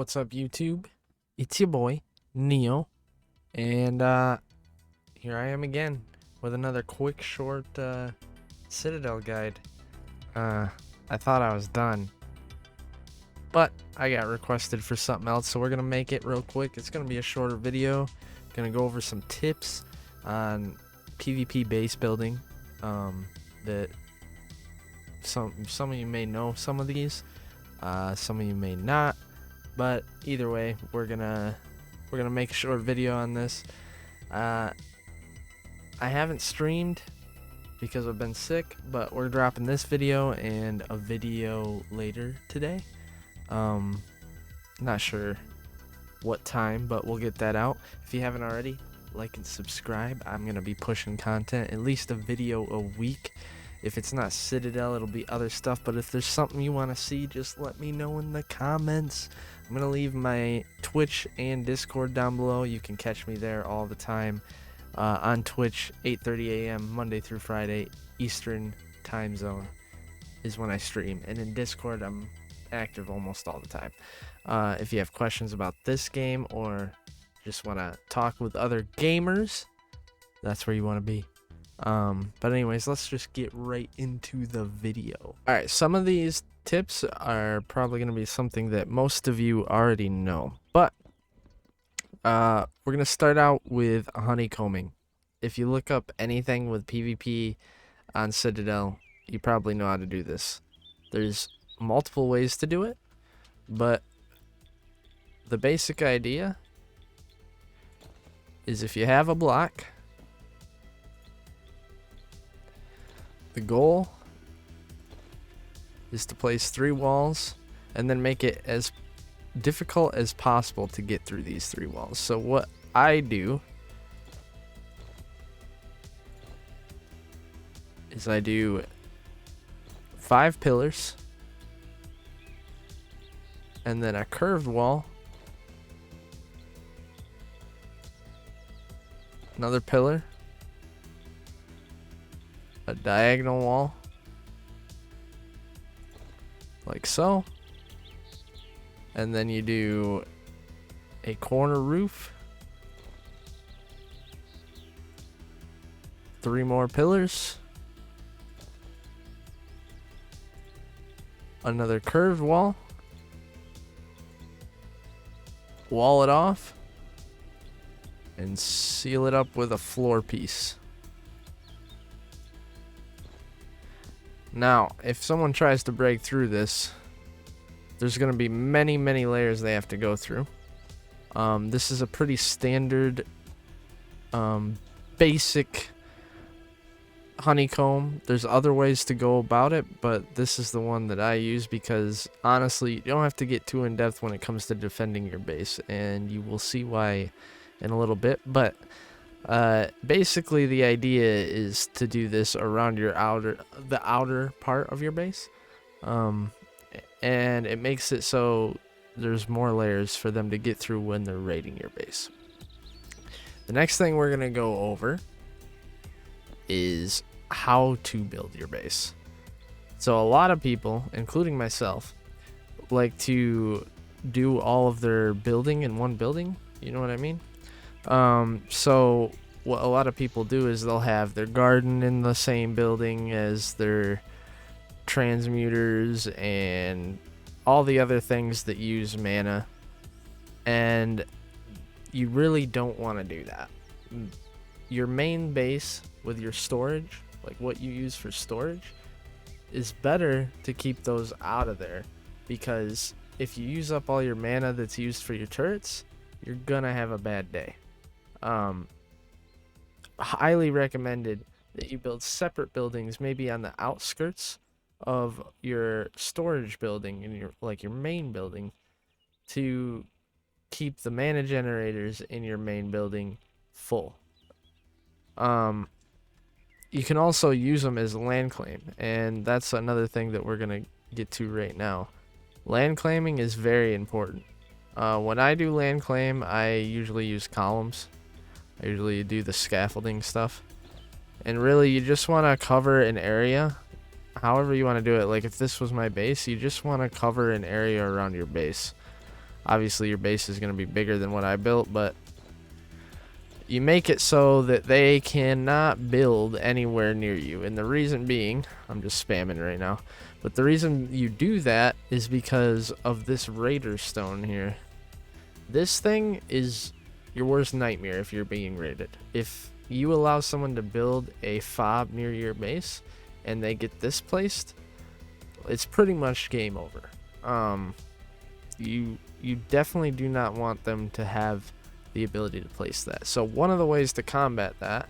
What's up, YouTube? It's your boy, Neo, and here I am again with another quick, short Citadel guide. I thought I was done, but I got requested for something else, so we're gonna make it real quick. It's gonna be a shorter video. Gonna go over some tips on PvP base building that some of you may know some of these, some of you may not. But either way, we're gonna make a short video on this. I haven't streamed because I've been sick, but we're dropping this video and a video later today. Not sure what time, but we'll get that out. If you haven't already, like and subscribe. I'm gonna be pushing content, at least a video a week. If it's not Citadel, it'll be other stuff, but if there's something you want to see, just let me know in the comments. I'm going to leave my Twitch and Discord down below. You can catch me there all the time. On Twitch, 8:30 a.m. Monday through Friday, Eastern time zone is when I stream. And in Discord, I'm active almost all the time. If you have questions about this game or just want to talk with other gamers, that's where you want to be. But anyways, let's just get right into the video. Alright, some of these tips are probably going to be something that most of you already know, but we're going to start out with honeycombing. If you look up anything with PvP on Citadel, you probably know how to do this. There's multiple ways to do it, but the basic idea is if you have a block, the goal is to place 3 walls and then make it as difficult as possible to get through these 3 walls. So what I do is I do 5 pillars and then a curved wall, another pillar, a diagonal wall like so, and then you do a corner roof, 3 more pillars, another curved wall, wall it off, and seal it up with a floor piece. Now, if someone tries to break through this, there's going to be many layers they have to go through. This is a pretty standard, basic honeycomb. There's other ways to go about it, but this is the one that I use because, honestly, you don't have to get too in-depth when it comes to defending your base, and you will see why in a little bit. But basically the idea is to do this around your the outer part of your base, and it makes it so there's more layers for them to get through when they're raiding your base. The next thing we're gonna go over is how to build your base. So a lot of people, including myself, like to do all of their building in one building, you know what I mean? So what a lot of people do is they'll have their garden in the same building as their transmuters and all the other things that use mana, and you really don't want to do that. Your main base with your storage, like what you use for storage, is better to keep those out of there, because if you use up all your mana that's used for your turrets, you're gonna have a bad day. Highly recommended that you build separate buildings, maybe on the outskirts of your storage building and your main building, to keep the mana generators in your main building full. You can also use them as land claim, and that's another thing that we're gonna get to right now. Land claiming is very important. When I do land claim, I usually use columns. I usually do the scaffolding stuff, and really you just want to cover an area however you want to do it. Like if this was my base, you just want to cover an area around your base. Obviously, your base is going to be bigger than what I built, but you make it so that they cannot build anywhere near you. And the reason being, I'm just spamming right now, but the reason you do that is because of this Raider Stone here. This thing is your worst nightmare if you're being raided. If you allow someone to build a fob near your base and they get this placed, it's pretty much game over. You definitely do not want them to have the ability to place that. So one of the ways to combat that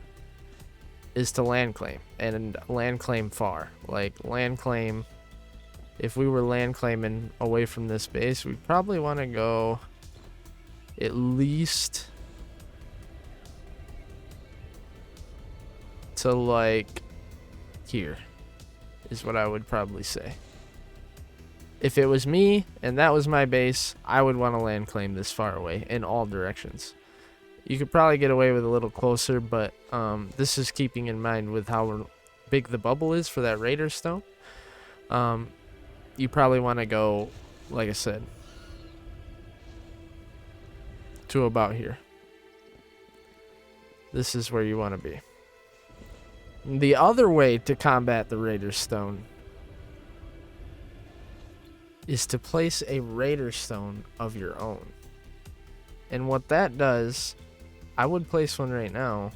is to land claim, and land claim far. Like land claim, if we were land claiming away from this base, we'd probably want to go at least to like here is what I would probably say. If it was me and that was my base, I would want to land claim this far away in all directions. You could probably get away with a little closer, but this is keeping in mind with how big the bubble is for that Raider Stone. You probably want to go, like I said, to about here. This is where you want to be. The other way to combat the Raider Stone is to place a Raider Stone of your own. And what that does, I would place one right now,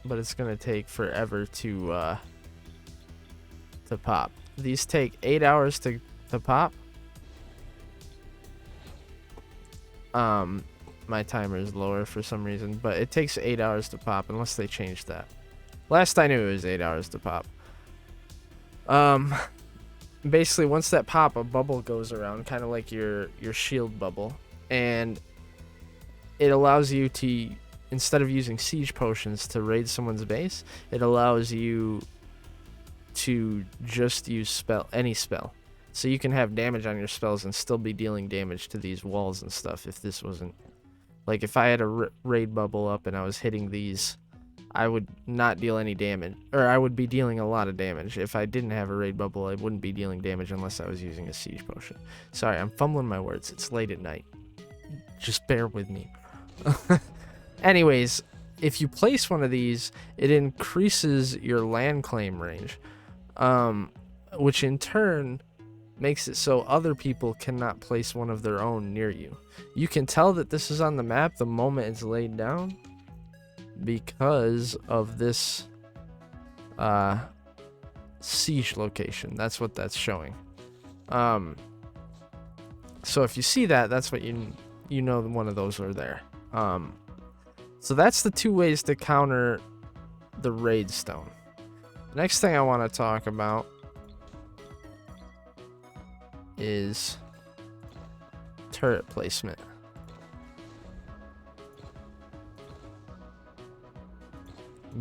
but it's going to take forever to pop. These take 8 hours to pop. My timer is lower for some reason, but it takes 8 hours to pop unless they change that. Last I knew it was 8 hours to pop. Basically, once that pop, a bubble goes around, kind of like your shield bubble, and it allows you to, instead of using siege potions to raid someone's base, it allows you to just use any spell. So you can have damage on your spells and still be dealing damage to these walls and stuff. If this wasn't, like if I had a raid bubble up and I was hitting these, I would not deal any damage, or I would be dealing a lot of damage. If I didn't have a raid bubble, I wouldn't be dealing damage unless I was using a siege potion. Sorry, I'm fumbling my words. It's late at night. Just bear with me. Anyways, if you place one of these, it increases your land claim range, which in turn makes it so other people cannot place one of their own near you. You can tell that this is on the map the moment it's laid down, because of this siege location. That's what that's showing. So if you see that, that's what you know one of those are there. So that's the two ways to counter the raid stone. The next thing I want to talk about is turret placement.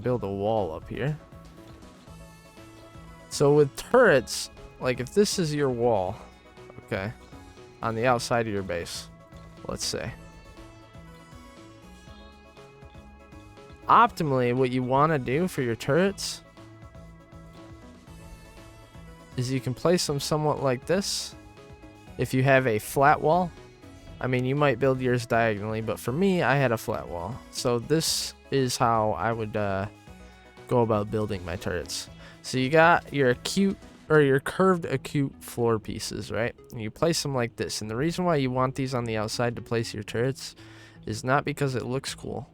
Build a wall up here. So with turrets, like if this is your wall, okay, on the outside of your base, let's say, optimally what you want to do for your turrets is you can place them somewhat like this. If you have a flat wall, I mean, you might build yours diagonally, but for me, I had a flat wall. So this is how I would go about building my turrets. So you got your acute, or your curved acute floor pieces, right? And you place them like this. And the reason why you want these on the outside to place your turrets is not because it looks cool,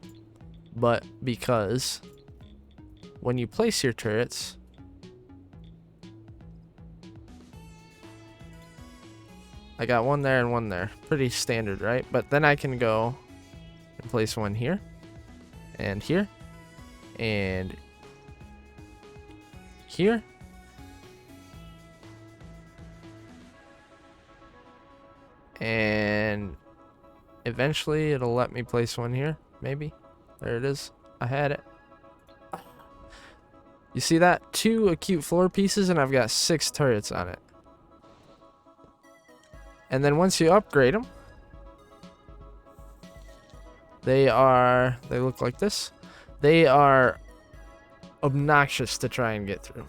but because when you place your turrets, I got one there and one there. Pretty standard, right? But then I can go and place one here, and here, and here, and eventually it'll let me place one here, maybe. There it is. I had it. You see that? 2 acute floor pieces, and I've got 6 turrets on it. And then once you upgrade them, they look like this. They are obnoxious to try and get through.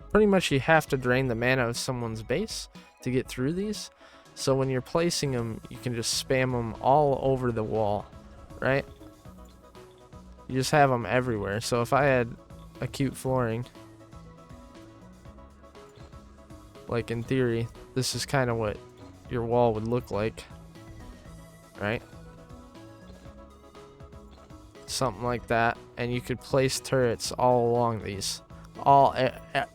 Pretty much you have to drain the mana of someone's base to get through these. So when you're placing them, you can just spam them all over the wall, right? You just have them everywhere. So if I had acute flooring, like in theory, this is kind of what your wall would look like, right? Something like that. And you could place turrets all along these, all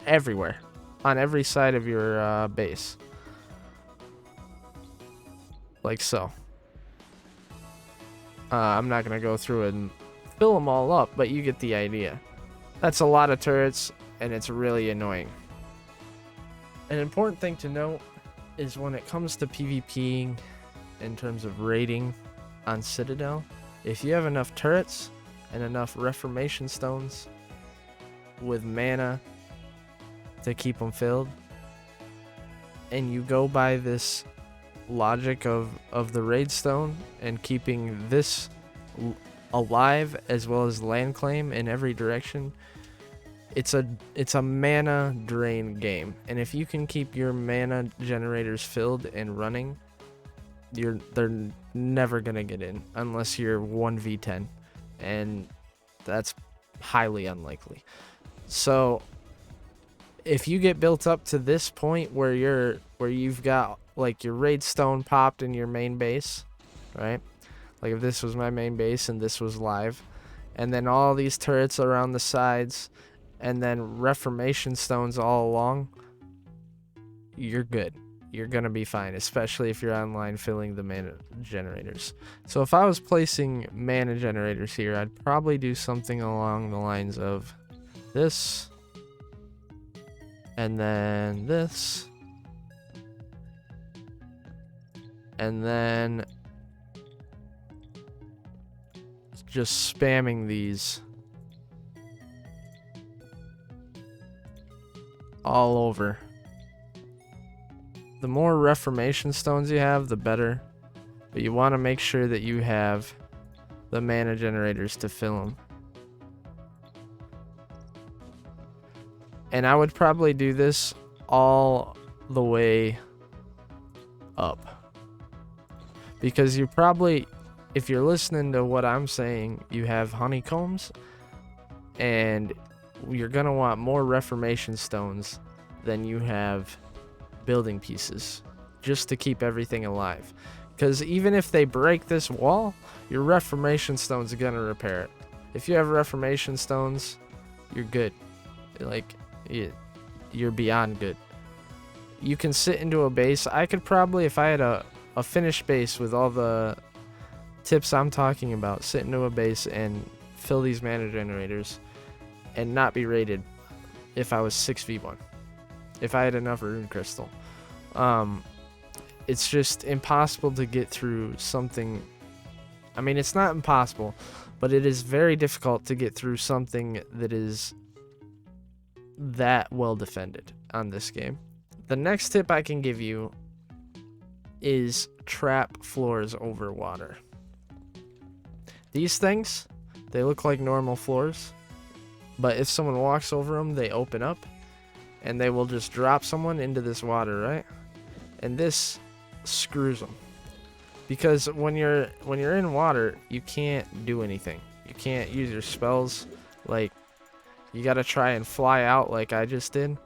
everywhere, on every side of your base, like so. I'm not gonna go through and fill them all up, but you get the idea. That's a lot of turrets, and it's really annoying. An important thing to note is when it comes to PvPing in terms of raiding on Citadel, if you have enough turrets and enough Reformation stones with mana to keep them filled, and you go by this logic of the raid stone and keeping this alive as well as land claim in every direction, it's a mana drain game. And if you can keep your mana generators filled and running, they're never gonna get in unless you're 1v10, and that's highly unlikely. So if you get built up to this point where you've got like your raid stone popped in your main base, right? Like if this was my main base and this was live, and then all these turrets around the sides, and then Reformation stones all along, you're good. You're gonna be fine, especially if you're online filling the mana generators. So if I was placing mana generators here, I'd probably do something along the lines of this, and then this, and then just spamming these all over. The more Reformation stones you have, the better, but you want to make sure that you have the mana generators to fill them. And I would probably do this all the way up, because you probably, if you're listening to what I'm saying, you have honeycombs, and you're gonna want more Reformation stones than you have building pieces, just to keep everything alive. Because even if they break this wall, your Reformation stones are gonna repair it. If you have Reformation stones, you're good. Like, you're beyond good. You can sit into a base. I could probably, if I had a finished base with all the tips I'm talking about, sit into a base and fill these mana generators and not be raided if I was 6v1. If I had enough rune crystal. It's just impossible to get through something. I mean, it's not impossible, but it is very difficult to get through something that is that well defended on this game. The next tip I can give you is trap floors over water. These things, they look like normal floors, but if someone walks over them, they open up and they will just drop someone into this water, right? And this screws them, because when you're in water, you can't do anything. You can't use your spells. Like, you gotta try and fly out like I just did.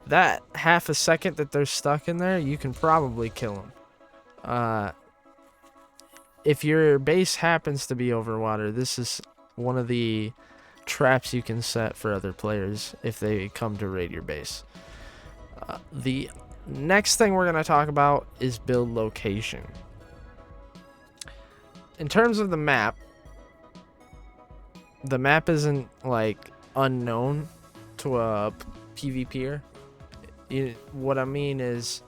That half a second that they're stuck in there, you can probably kill them. If your base happens to be over water, this is one of the traps you can set for other players if they come to raid your base. The next thing we're going to talk about is build location. In terms of the map isn't like unknown to a PvPer. What I mean is,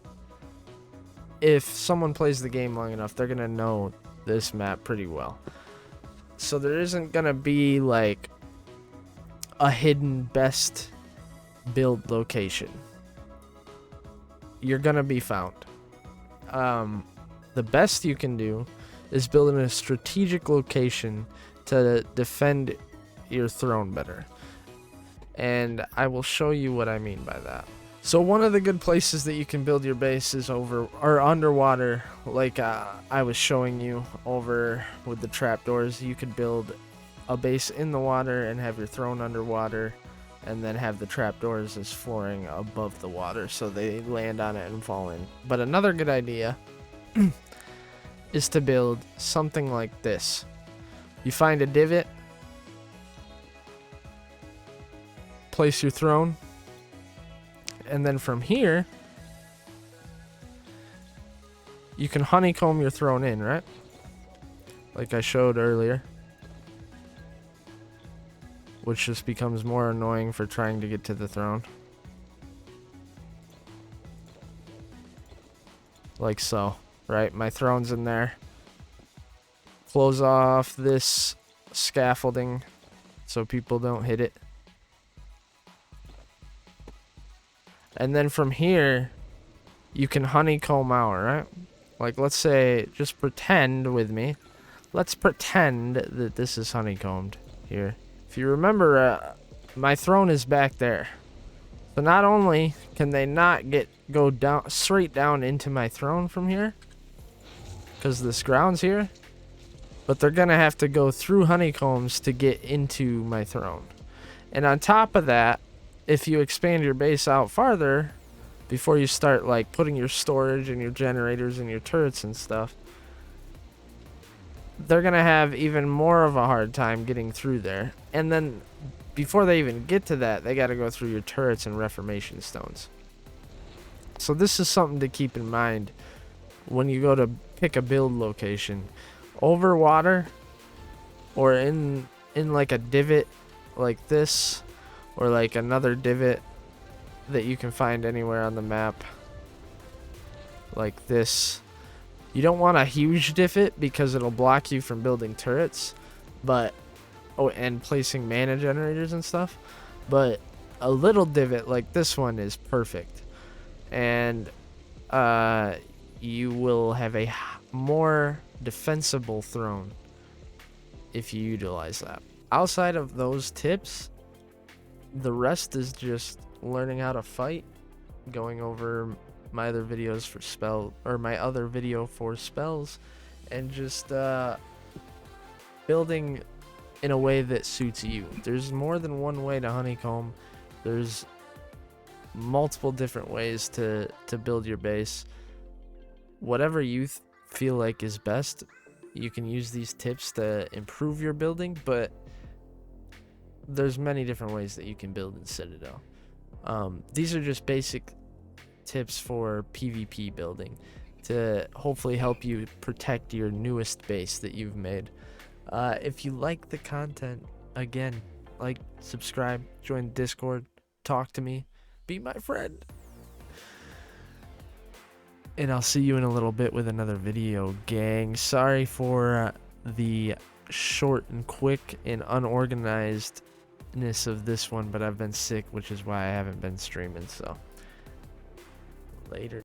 if someone plays the game long enough, they're going to know this map pretty well. So there isn't going to be like a hidden best build location. You're gonna be found. The best you can do is build in a strategic location to defend your throne better, and I will show you what I mean by that. So one of the good places that you can build your base is over or underwater, like I was showing you over with the trapdoors. You could build a base in the water and have your throne underwater, and then have the trapdoors as flooring above the water so they land on it and fall in. But another good idea is to build something like this. You find a divot, place your throne, and then from here you can honeycomb your throne in, right? Like I showed earlier. Which just becomes more annoying for trying to get to the throne. Like so, right? My throne's in there. Close off this scaffolding so people don't hit it. And then from here, you can honeycomb out, right? Like let's say, just pretend with me. Let's pretend that this is honeycombed here. If you remember, my throne is back there. So not only can they not go down straight down into my throne from here, because this ground's here, but they're gonna have to go through honeycombs to get into my throne. And on top of that, if you expand your base out farther, before you start like putting your storage and your generators and your turrets and stuff, they're gonna have even more of a hard time getting through there. And then before they even get to that, they gotta go through your turrets and reformation stones. So this is something to keep in mind when you go to pick a build location. Over water, or in like a divot like this, or like another divot that you can find anywhere on the map like this. You don't want a huge divot because it'll block you from building turrets, but and placing mana generators and stuff. But a little divot like this one is perfect, and you will have a more defensible throne if you utilize that. Outside of those tips, the rest is just learning how to fight, going over my other videos for my other video for spells, and just building in a way that suits you. There's more than one way to honeycomb. There's multiple different ways to build your base. Whatever you feel like is best, you can use these tips to improve your building, but there's many different ways that you can build in Citadel. These are just basic tips for PvP building to hopefully help you protect your newest base that you've made. If you like the content, again, like, subscribe, join Discord, talk to me, be my friend. And I'll see you in a little bit with another video, gang. Sorry for the short and quick and unorganizedness of this one, but I've been sick, which is why I haven't been streaming, so later.